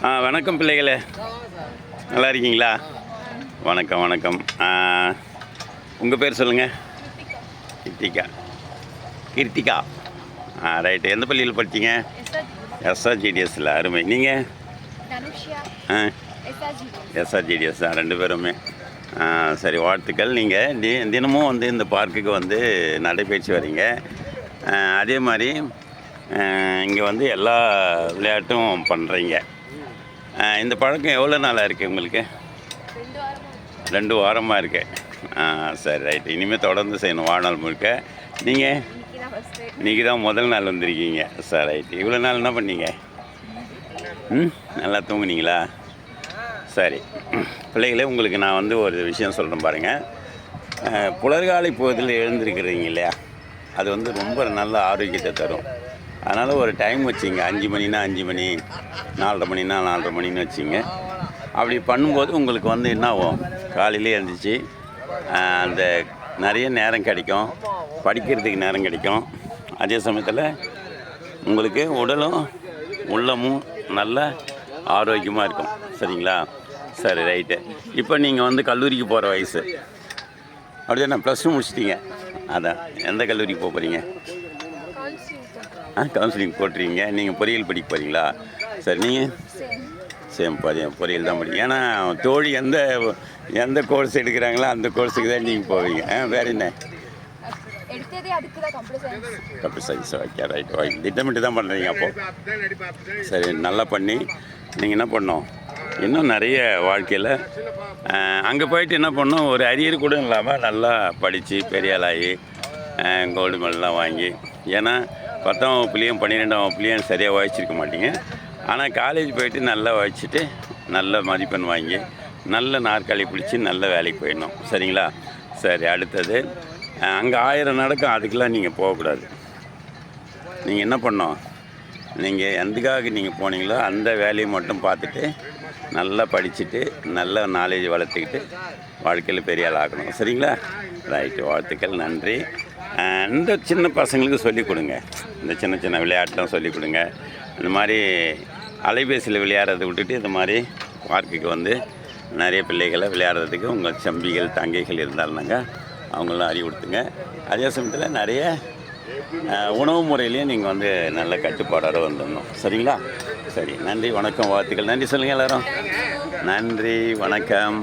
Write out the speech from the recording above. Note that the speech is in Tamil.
வணக்கம் பிள்ளைகளே, நல்லா இருக்கீங்களா? வணக்கம் வணக்கம். உங்கள் பேர் சொல்லுங்கள். கிருத்திகா. கிருத்திகா, ரைட்டு. எந்த பள்ளியில் படித்தீங்க? எஸ்ஆர்ஜிடிஎஸ்ல. அருமை. நீங்கள்? எஸ்ஆர்ஜிடிஎஸ் தான், ரெண்டு பேருமே. சரி, வாழ்த்துக்கள். நீங்கள் தினமும் வந்து இந்த பார்க்குக்கு வந்து நடைபயிற்சி வரீங்க. அதே மாதிரி இங்கே வந்து எல்லா விளையாட்டும் பண்ணுறீங்க. இந்த பழக்கம் எவ்வளோ நாளாக இருக்குது உங்களுக்கு? 2 வாரமாக இருக்கு. சரி, ரைட்டு. இனிமேல் தொடர்ந்து செய்யணும் வாழ்நாள் முழுக்க. நீங்கள் இன்றைக்கி தான் முதல் நாள் வந்திருக்கீங்க. Sir, right. இவ்வளோ நாள் என்ன பண்ணீங்க? நல்லா தூங்குனீங்களா? சரி பிள்ளைகளே, உங்களுக்கு நான் வந்து ஒரு விஷயம் சொல்கிறேன் பாருங்கள். புலர்காலை பொழுதில் எழுந்திருக்கிறீங்க இல்லையா, அது வந்து ரொம்ப நல்ல ஆரோக்கியத்தை தரும். அதனால் ஒரு டைம் வச்சிங்க. 5 மணினா 5 மணி, 4:30 மணினா 4:30 மணின்னு வச்சிங்க. அப்படி பண்ணும்போது உங்களுக்கு வந்து என்ன ஆகும், காலையிலே எழுந்திரிச்சு அந்த நிறைய நேரம் கிடைக்கும், படிக்கிறதுக்கு நேரம் கிடைக்கும். அதே சமயத்தில் உங்களுக்கு உடலும் உள்ளமும் நல்ல ஆரோக்கியமாக இருக்கும். சரிங்களா? சரி, ரைட்டு. இப்போ நீங்கள் வந்து கல்லூரிக்கு போகிற வயசு அப்படியே. நான் +2 முடிச்சிட்டிங்க. அதான், எந்த கல்லூரிக்கு போக போகிறீங்க? கவுன்சிலிங் போட்டுறீங்க. நீங்கள் பொறியியல் படிக்க போகிறீங்களா? சரி, நீங்கள்? சேம் பொறியியல் தான் படிக்க. ஏன்னா தோழி எந்த கோர்ஸ் எடுக்கிறாங்களோ அந்த கோர்ஸுக்கு தான் நீங்கள் போவீங்க. வேறு என்ன? Computer science. Okay, right. Okay, திட்டமிட்டு தான் பண்ணுறீங்க அப்போது. சரி, நல்லா பண்ணி நீங்கள் என்ன பண்ணோம், இன்னும் நிறைய வாழ்க்கையில் அங்கே போயிட்டு என்ன பண்ணோம், ஒரு அரியர் கூட இல்லாமல் நல்லா படித்து பெரிய ஆளாகி கோல்டு மெடல்லாம் வாங்கி. ஏன்னா 10ஆம் வகுப்புலேயும் 12ஆம் வகுப்புலேயும் சரியாக வாய்ச்சிருக்க மாட்டீங்க. ஆனால் காலேஜ் போயிட்டு நல்லா வாய்ச்சிட்டு நல்ல மதிப்பெண் வாங்கி நல்ல நாற்காலி பிடிச்சி நல்ல வேலைக்கு போயிடணும். சரிங்களா? சரி, அடுத்தது அங்கே 1000 நடக்கும். அதுக்கெலாம் நீங்கள் போகக்கூடாது. நீங்கள் என்ன பண்ணோம், நீங்கள் எதுக்காக நீங்கள் போனீங்களோ அந்த வேலையை மட்டும் பார்த்துட்டு நல்லா படிச்சுட்டு நல்ல நாலேஜ் வளர்த்துக்கிட்டு வாழ்க்கையில் பெரிய ஆள் ஆகணும். சரிங்களா? ரைட்டு, வாழ்த்துக்கள், நன்றி. இந்த சின்ன பசங்களுக்கு சொல்லிக் கொடுங்க. இந்த சின்ன சின்ன விளையாட்டெலாம் சொல்லிக் கொடுங்க. இந்த மாதிரி அலைபேசியில் விளையாடுறதை விட்டுட்டு இந்த மாதிரி பார்க்குக்கு வந்து நிறைய பிள்ளைகளை விளையாடுறதுக்கு உங்கள் தம்பிகள் தங்கைகள் இருந்தாலும்னாங்க அவங்களாம் அறிவுறுத்துங்க. அதே சமயத்தில் நிறைய உணவு முறையிலையும் நீங்கள் வந்து நல்ல கட்டுப்பாடோடு வந்துடணும். சரிங்களா? சரி, நன்றி, வணக்கம், வாழ்த்துக்கள். நன்றி சொல்லுங்கள் எல்லோரும். நன்றி, வணக்கம்.